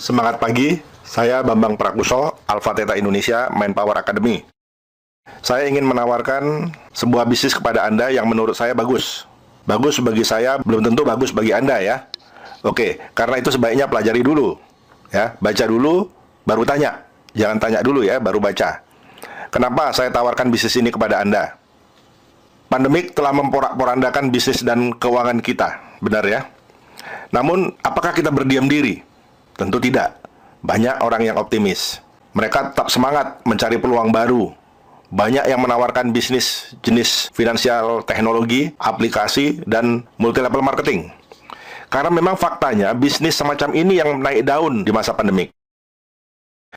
Semangat pagi, saya Bambang Prakuso, Alpha Theta Indonesia Manpower Academy. Saya ingin menawarkan sebuah bisnis kepada Anda yang menurut saya bagus. Bagus bagi saya, belum tentu bagus bagi Anda ya. Oke, karena itu sebaiknya pelajari dulu. Ya, baca dulu, baru tanya. Jangan tanya dulu ya, baru baca. Kenapa saya tawarkan bisnis ini kepada Anda? Pandemik telah memporak-porandakan bisnis dan keuangan kita, benar ya? Namun, apakah kita berdiam diri? Tentu tidak. Banyak orang yang optimis. Mereka tetap semangat mencari peluang baru. Banyak yang menawarkan bisnis jenis finansial teknologi, aplikasi, dan multi-level marketing. Karena memang faktanya bisnis semacam ini yang naik daun di masa pandemik.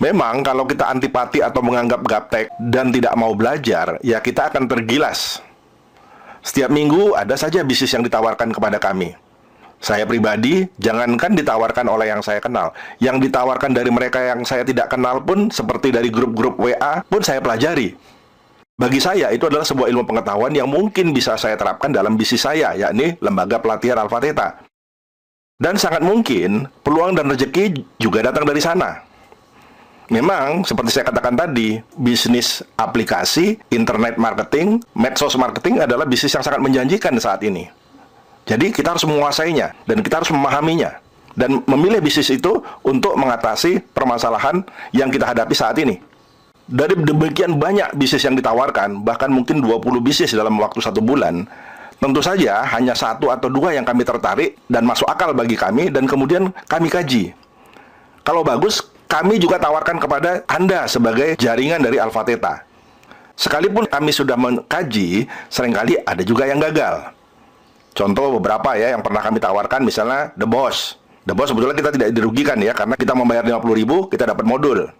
Memang kalau kita antipati atau menganggap gaptek dan tidak mau belajar, ya kita akan tergilas. Setiap minggu ada saja bisnis yang ditawarkan kepada kami. Saya pribadi, jangankan ditawarkan oleh yang saya kenal, yang ditawarkan dari mereka yang saya tidak kenal pun, seperti dari grup-grup WA, pun saya pelajari. Bagi saya, itu adalah sebuah ilmu pengetahuan yang mungkin bisa saya terapkan dalam bisnis saya, yakni Lembaga Pelatihan Alpha Theta. Dan sangat mungkin, peluang dan rezeki juga datang dari sana. Memang, seperti saya katakan tadi, bisnis aplikasi, internet marketing, medsos marketing adalah bisnis yang sangat menjanjikan saat ini. Jadi kita harus menguasainya, dan kita harus memahaminya, dan memilih bisnis itu untuk mengatasi permasalahan yang kita hadapi saat ini. Dari demikian banyak bisnis yang ditawarkan, bahkan mungkin 20 bisnis dalam waktu 1 bulan, tentu saja hanya 1 atau 2 yang kami tertarik dan masuk akal bagi kami, dan kemudian kami kaji. Kalau bagus, kami juga tawarkan kepada Anda sebagai jaringan dari Alpha Theta. Sekalipun kami sudah mengkaji, seringkali ada juga yang gagal. Contoh beberapa ya yang pernah kami tawarkan, misalnya The Boss. The Boss sebetulnya kita tidak dirugikan ya, karena kita membayar 50.000, kita dapat modul.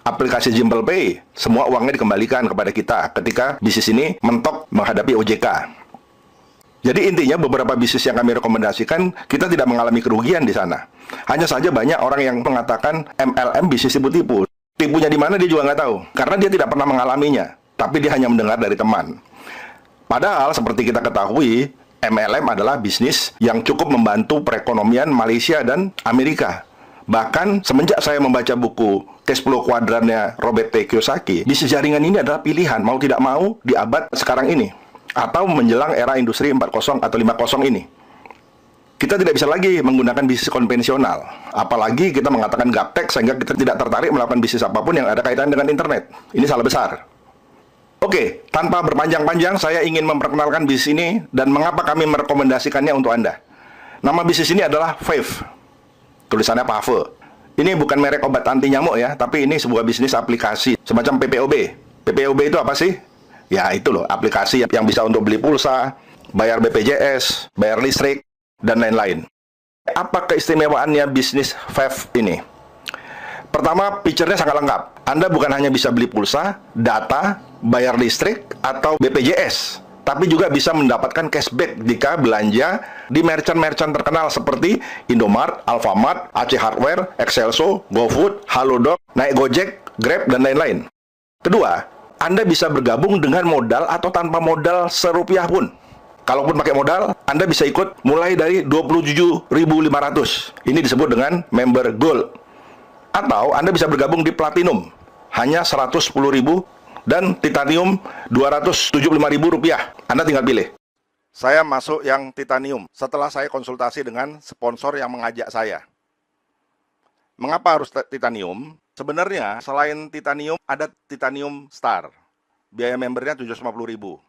Aplikasi Simple Pay, semua uangnya dikembalikan kepada kita ketika bisnis ini mentok menghadapi OJK. Jadi intinya beberapa bisnis yang kami rekomendasikan, kita tidak mengalami kerugian di sana. Hanya saja banyak orang yang mengatakan MLM bisnis tipu-tipu. Tipunya di mana dia juga nggak tahu, karena dia tidak pernah mengalaminya, tapi dia hanya mendengar dari teman. Padahal seperti kita ketahui, MLM adalah bisnis yang cukup membantu perekonomian Malaysia dan Amerika. Bahkan semenjak saya membaca buku Cash Flow Quadrant-nya Robert T. Kiyosaki, bisnis jaringan ini adalah pilihan mau tidak mau di abad sekarang ini, atau menjelang era industri 4.0 atau 5.0 ini. Kita tidak bisa lagi menggunakan bisnis konvensional, apalagi kita mengatakan gaptek sehingga kita tidak tertarik melakukan bisnis apapun yang ada kaitan dengan internet. Ini salah besar. Oke, tanpa berpanjang-panjang, saya ingin memperkenalkan bisnis ini dan mengapa kami merekomendasikannya untuk Anda. Nama bisnis ini adalah Fave. Tulisannya Pave. Ini bukan merek obat anti nyamuk ya, tapi ini sebuah bisnis aplikasi, semacam PPOB. PPOB itu apa sih? Ya itu loh, aplikasi yang bisa untuk beli pulsa, bayar BPJS, bayar listrik, dan lain-lain. Apa keistimewaannya bisnis Fave ini? Pertama, fiturnya sangat lengkap. Anda bukan hanya bisa beli pulsa, data, bayar listrik, atau BPJS, tapi juga bisa mendapatkan cashback jika belanja di merchant-merchant terkenal seperti Indomart, Alfamart, AC Hardware, Excelso, GoFood, Halodoc, Naik Gojek, Grab, dan lain-lain. Kedua, Anda bisa bergabung dengan modal atau tanpa modal serupiah pun. Kalaupun pakai modal, Anda bisa ikut mulai dari 27.500. Ini disebut dengan member gold. Atau Anda bisa bergabung di Platinum, hanya 110.000, dan Titanium 275.000 rupiah. Anda tinggal pilih. Saya masuk yang Titanium setelah saya konsultasi dengan sponsor yang mengajak saya. Mengapa harus Titanium? Sebenarnya selain Titanium ada Titanium Star. Biaya membernya 750.000.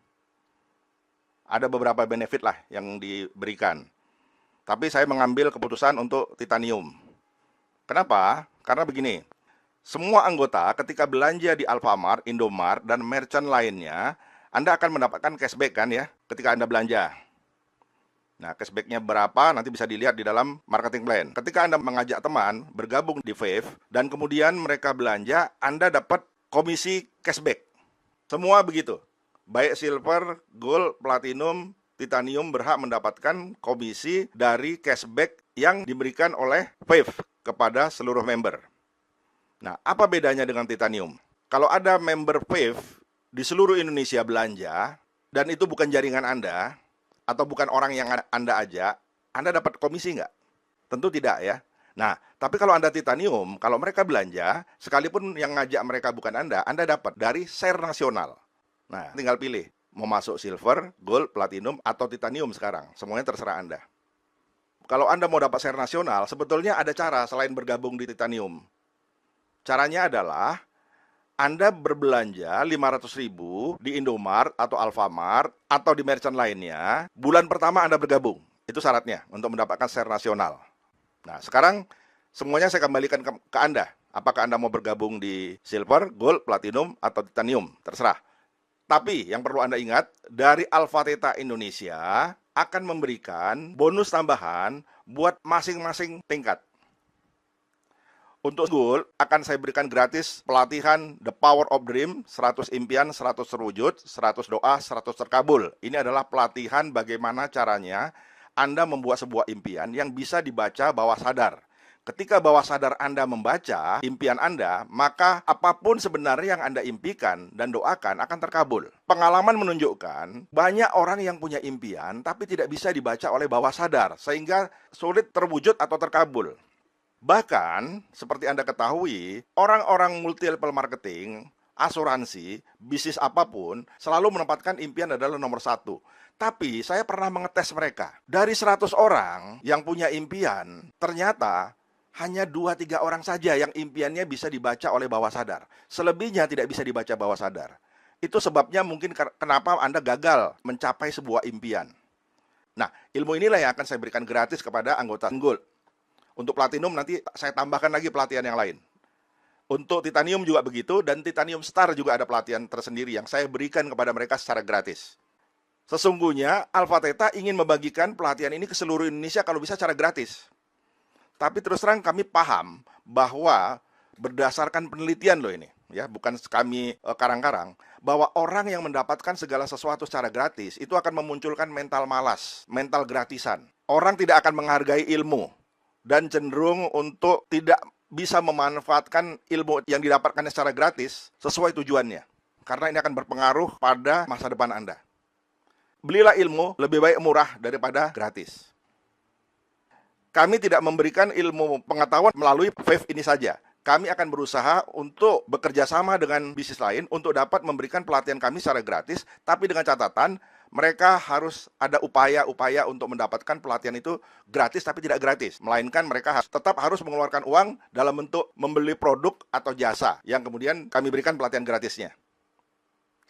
Ada beberapa benefit lah yang diberikan. Tapi saya mengambil keputusan untuk Titanium. Kenapa? Karena begini, semua anggota ketika belanja di Alfamart, Indomart, dan merchant lainnya, Anda akan mendapatkan cashback kan ya, ketika Anda belanja. Nah, cashbacknya berapa nanti bisa dilihat di dalam marketing plan. Ketika Anda mengajak teman bergabung di Fave, dan kemudian mereka belanja, Anda dapat komisi cashback. Semua begitu. Baik silver, gold, platinum, titanium berhak mendapatkan komisi dari cashback yang diberikan oleh Fave kepada seluruh member. Nah, apa bedanya dengan titanium? Kalau ada member Fave di seluruh Indonesia belanja, dan itu bukan jaringan Anda, atau bukan orang yang Anda ajak, Anda dapat komisi nggak? Tentu tidak ya. Nah, tapi kalau Anda titanium, kalau mereka belanja, sekalipun yang ngajak mereka bukan Anda dapat dari share nasional. Nah, tinggal pilih, mau masuk silver, gold, platinum, atau titanium sekarang. Semuanya terserah Anda. Kalau Anda mau dapat share nasional, sebetulnya ada cara selain bergabung di titanium. Caranya adalah, Anda berbelanja 500.000 di Indomart atau Alfamart atau di merchant lainnya, bulan pertama Anda bergabung. Itu syaratnya untuk mendapatkan share nasional. Nah, sekarang semuanya saya kembalikan ke Anda. Apakah Anda mau bergabung di silver, gold, platinum, atau titanium? Terserah. Tapi yang perlu Anda ingat, dari Alpha Theta Indonesia akan memberikan bonus tambahan buat masing-masing tingkat. Untuk gold, akan saya berikan gratis pelatihan The Power of Dream, 100 impian, 100 terwujud, 100 doa, 100 terkabul. Ini adalah pelatihan bagaimana caranya Anda membuat sebuah impian yang bisa dibaca bawah sadar. Ketika bawah sadar Anda membaca impian Anda, maka apapun sebenarnya yang Anda impikan dan doakan akan terkabul. Pengalaman menunjukkan banyak orang yang punya impian tapi tidak bisa dibaca oleh bawah sadar, sehingga sulit terwujud atau terkabul. Bahkan, seperti Anda ketahui, orang-orang multi level marketing, asuransi, bisnis apapun, selalu menempatkan impian adalah nomor satu. Tapi saya pernah mengetes mereka. Dari 100 orang yang punya impian, ternyata hanya 2-3 orang saja yang impiannya bisa dibaca oleh bawah sadar. Selebihnya tidak bisa dibaca bawah sadar. Itu sebabnya mungkin kenapa Anda gagal mencapai sebuah impian. Nah, ilmu inilah yang akan saya berikan gratis kepada anggota Gold. Untuk platinum nanti saya tambahkan lagi pelatihan yang lain. Untuk titanium juga begitu, dan titanium star juga ada pelatihan tersendiri yang saya berikan kepada mereka secara gratis. Sesungguhnya Alpha Theta ingin membagikan pelatihan ini ke seluruh Indonesia kalau bisa secara gratis. Tapi terus terang kami paham bahwa berdasarkan penelitian loh ini, ya, bukan kami karang-karang, bahwa orang yang mendapatkan segala sesuatu secara gratis itu akan memunculkan mental malas, mental gratisan. Orang tidak akan menghargai ilmu dan cenderung untuk tidak bisa memanfaatkan ilmu yang didapatkan secara gratis sesuai tujuannya. Karena ini akan berpengaruh pada masa depan Anda. Belilah ilmu, lebih baik murah daripada gratis. Kami tidak memberikan ilmu pengetahuan melalui Wave ini saja. Kami akan berusaha untuk bekerja sama dengan bisnis lain untuk dapat memberikan pelatihan kami secara gratis, tapi dengan catatan mereka harus ada upaya-upaya untuk mendapatkan pelatihan itu gratis tapi tidak gratis. Melainkan mereka tetap harus mengeluarkan uang dalam bentuk membeli produk atau jasa yang kemudian kami berikan pelatihan gratisnya.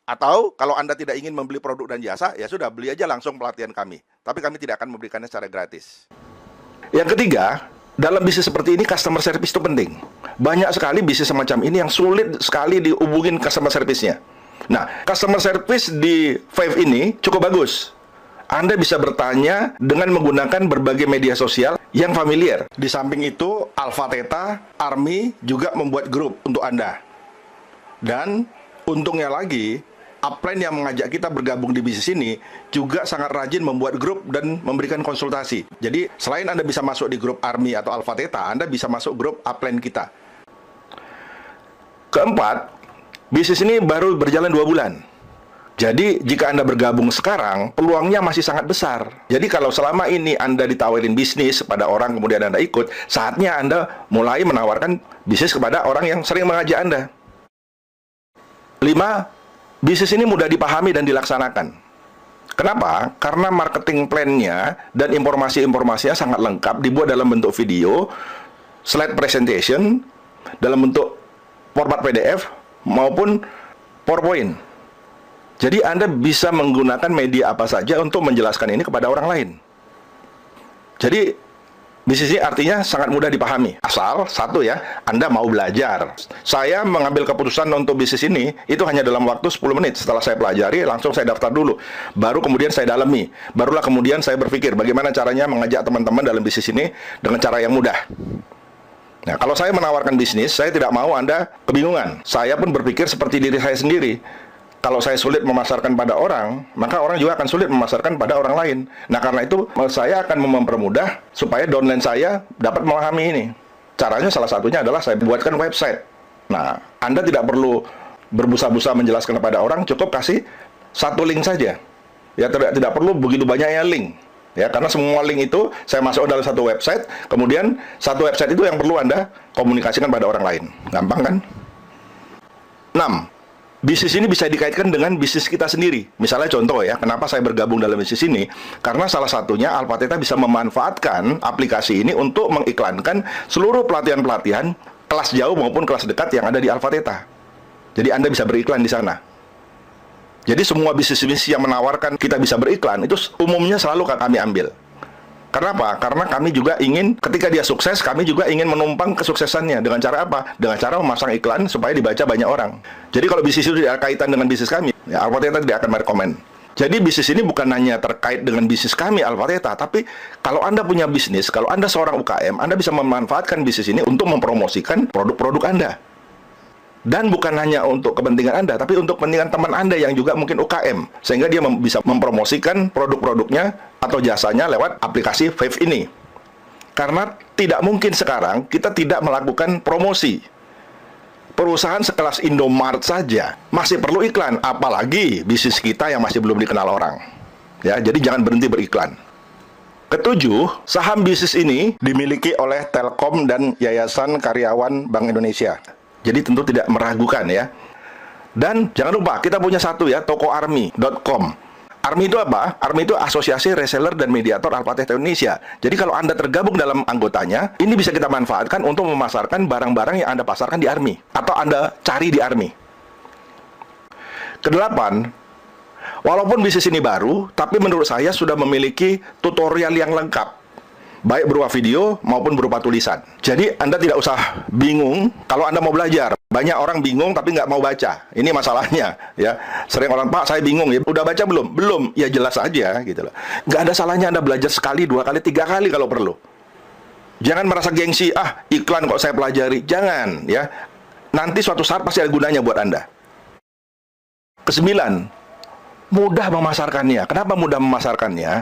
Atau kalau Anda tidak ingin membeli produk dan jasa, ya sudah, beli aja langsung pelatihan kami. Tapi kami tidak akan memberikannya secara gratis. Yang ketiga, dalam bisnis seperti ini customer service itu penting. Banyak sekali bisnis semacam ini yang sulit sekali dihubungin customer service-nya. Nah, customer service di Wave ini cukup bagus. Anda bisa bertanya dengan menggunakan berbagai media sosial yang familiar. Di samping itu, Alpha Theta, Army juga membuat grup untuk Anda. Dan untungnya lagi, upline yang mengajak kita bergabung di bisnis ini juga sangat rajin membuat grup dan memberikan konsultasi. Jadi, selain Anda bisa masuk di grup Army atau Alpha Theta, Anda bisa masuk grup upline kita. Keempat, bisnis ini baru berjalan 2 bulan. Jadi, jika Anda bergabung sekarang, peluangnya masih sangat besar. Jadi, kalau selama ini Anda ditawarin bisnis pada orang, kemudian Anda ikut, saatnya Anda mulai menawarkan bisnis kepada orang yang sering mengajak Anda. 5, bisnis ini mudah dipahami dan dilaksanakan. Kenapa? Karena marketing plan-nya dan informasi-informasinya sangat lengkap, dibuat dalam bentuk video, slide presentation, dalam bentuk format PDF, maupun PowerPoint. Jadi Anda bisa menggunakan media apa saja untuk menjelaskan ini kepada orang lain. Jadi bisnis ini artinya sangat mudah dipahami. Asal, satu ya, Anda mau belajar. Saya mengambil keputusan untuk bisnis ini, itu hanya dalam waktu 10 menit. Setelah saya pelajari, langsung saya daftar dulu. Baru kemudian saya dalami. Barulah kemudian saya berpikir, bagaimana caranya mengajak teman-teman dalam bisnis ini dengan cara yang mudah. Nah, kalau saya menawarkan bisnis, saya tidak mau Anda kebingungan. Saya pun berpikir seperti diri saya sendiri. Kalau saya sulit memasarkan pada orang, maka orang juga akan sulit memasarkan pada orang lain. Nah, karena itu saya akan mempermudah supaya downline saya dapat memahami ini. Caranya salah satunya adalah saya buatkan website. Nah, Anda tidak perlu berbusa-busa menjelaskan kepada orang, cukup kasih satu link saja. Ya, tidak perlu begitu banyaknya link. Ya, karena semua link itu saya masuk dalam satu website, kemudian satu website itu yang perlu Anda komunikasikan pada orang lain. Gampang kan? 6. Bisnis ini bisa dikaitkan dengan bisnis kita sendiri. Misalnya contoh ya, kenapa saya bergabung dalam bisnis ini? Karena salah satunya Alpha Theta bisa memanfaatkan aplikasi ini untuk mengiklankan seluruh pelatihan-pelatihan kelas jauh maupun kelas dekat yang ada di Alpha Theta. Jadi Anda bisa beriklan di sana. Jadi semua bisnis-bisnis yang menawarkan kita bisa beriklan, itu umumnya selalu kami ambil. Kenapa? Karena kami juga ingin, ketika dia sukses, kami juga ingin menumpang kesuksesannya. Dengan cara apa? Dengan cara memasang iklan supaya dibaca banyak orang. Jadi kalau bisnis itu tidak kaitan dengan bisnis kami, ya Alpha Theta tidak akan merekomend. Jadi bisnis ini bukan hanya terkait dengan bisnis kami Alpha Theta, tapi kalau Anda punya bisnis, kalau Anda seorang UKM, Anda bisa memanfaatkan bisnis ini untuk mempromosikan produk-produk Anda. Dan bukan hanya untuk kepentingan Anda, tapi untuk kepentingan teman Anda yang juga mungkin UKM. Sehingga dia bisa mempromosikan produk-produknya atau jasanya lewat aplikasi Five ini. Karena tidak mungkin sekarang kita tidak melakukan promosi. Perusahaan sekelas Indomaret saja masih perlu iklan, apalagi bisnis kita yang masih belum dikenal orang. Ya, jadi jangan berhenti beriklan. Ketujuh, saham bisnis ini dimiliki oleh Telkom dan Yayasan Karyawan Bank Indonesia. Jadi tentu tidak meragukan ya. Dan jangan lupa kita punya satu ya, tokoarmy.com. ARMY itu apa? ARMY itu Asosiasi Reseller dan Mediator Alpha Theta Indonesia. Jadi kalau Anda tergabung dalam anggotanya, ini bisa kita manfaatkan untuk memasarkan barang-barang yang Anda pasarkan di ARMY atau Anda cari di ARMY. Kedelapan, walaupun bisnis ini baru, tapi menurut saya sudah memiliki tutorial yang lengkap, baik berupa video maupun berupa tulisan. Jadi Anda tidak usah bingung kalau Anda mau belajar. Banyak orang bingung tapi nggak mau baca. Ini masalahnya ya. Sering orang, Pak saya bingung ya. Udah baca belum? Belum. Ya jelas aja gitu loh. Nggak ada salahnya Anda belajar sekali, 2 kali, 3 kali kalau perlu. Jangan merasa gengsi, iklan kok saya pelajari. Jangan ya. Nanti suatu saat pasti ada gunanya buat Anda. Kesembilan, mudah memasarkannya. Kenapa mudah memasarkannya?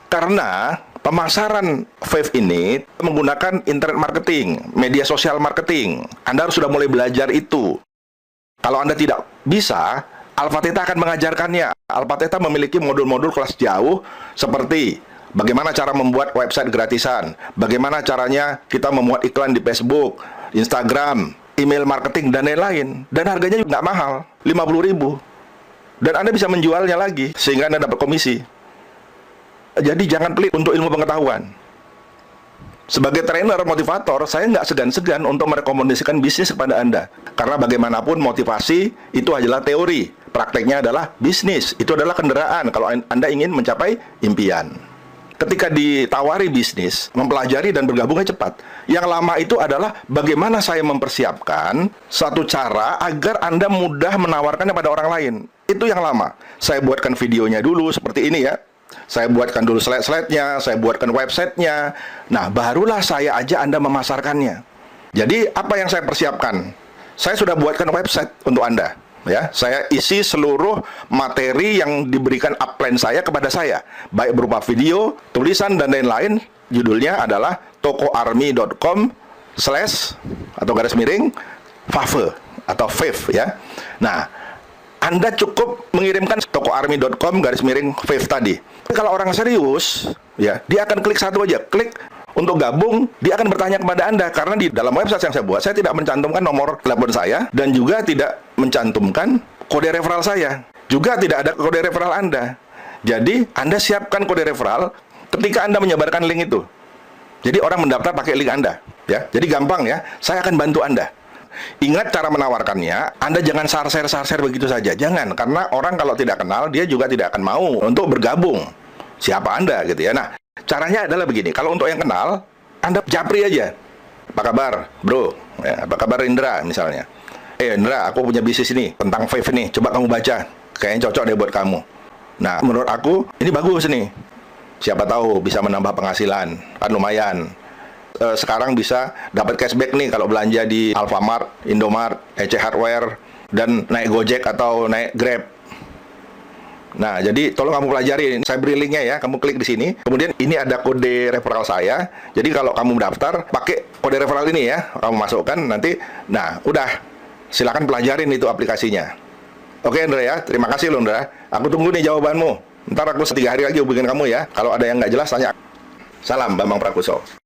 Karena pemasaran Five ini menggunakan internet marketing, media sosial marketing. Anda harus sudah mulai belajar itu. Kalau Anda tidak bisa, Alpha Theta akan mengajarkannya. Alpha Theta memiliki modul-modul kelas jauh seperti bagaimana cara membuat website gratisan, bagaimana caranya kita membuat iklan di Facebook, Instagram, email marketing, dan lain-lain. Dan harganya juga nggak mahal, 50.000. Dan Anda bisa menjualnya lagi, sehingga Anda dapat komisi. Jadi jangan pelit untuk ilmu pengetahuan. Sebagai trainer motivator, saya nggak segan-segan untuk merekomendasikan bisnis kepada Anda. Karena bagaimanapun motivasi itu adalah teori, prakteknya adalah bisnis. Itu adalah kendaraan kalau Anda ingin mencapai impian. Ketika ditawari bisnis, mempelajari dan bergabungnya cepat. Yang lama itu adalah bagaimana saya mempersiapkan satu cara agar Anda mudah menawarkannya pada orang lain. Itu yang lama. Saya buatkan videonya dulu seperti ini ya. Saya buatkan dulu slide-slide-nya, saya buatkan website-nya. Nah, barulah saya ajak Anda memasarkannya. Jadi, apa yang saya persiapkan? Saya sudah buatkan website untuk Anda. Ya, saya isi seluruh materi yang diberikan upline saya kepada saya, baik berupa video, tulisan, dan lain-lain. Judulnya adalah tokoarmy.com/ atau garis miring Fave atau Five ya. Nah, Anda cukup mengirimkan tokoarmy.com/ Five tadi. Kalau orang serius, ya, dia akan klik satu aja, klik untuk gabung, dia akan bertanya kepada Anda. Karena di dalam website yang saya buat, saya tidak mencantumkan nomor telepon saya, dan juga tidak mencantumkan kode referral saya. Juga tidak ada kode referral Anda. Jadi, Anda siapkan kode referral ketika Anda menyebarkan link itu. Jadi, orang mendaftar pakai link Anda. Ya, jadi gampang ya, saya akan bantu Anda. Ingat cara menawarkannya, Anda jangan sarser begitu saja. Jangan, karena orang kalau tidak kenal, dia juga tidak akan mau untuk bergabung. Siapa Anda gitu ya. Nah, caranya adalah begini. Kalau untuk yang kenal, Anda japri aja. Apa kabar, bro? Ya, apa kabar Indra misalnya? Indra, aku punya bisnis ini tentang Five ini. Coba kamu baca. Kayaknya cocok deh buat kamu. Nah, menurut aku ini bagus nih. Siapa tahu bisa menambah penghasilan. Kan lumayan. Sekarang bisa dapat cashback nih kalau belanja di Alfamart, Indomaret, EC Hardware, dan naik Gojek atau naik Grab. Nah, jadi tolong kamu pelajari. Saya beri linknya ya, kamu klik di sini. Kemudian ini ada kode referral saya. Jadi kalau kamu daftar, pakai kode referral ini ya. Kamu masukkan nanti. Nah, udah. Silakan pelajarin itu aplikasinya. Oke, Indra ya. Terima kasih loh, Indra. Aku tunggu nih jawabanmu. Ntar aku 3 hari lagi hubungin kamu ya. Kalau ada yang nggak jelas, tanya. Salam, Bambang Prakuso.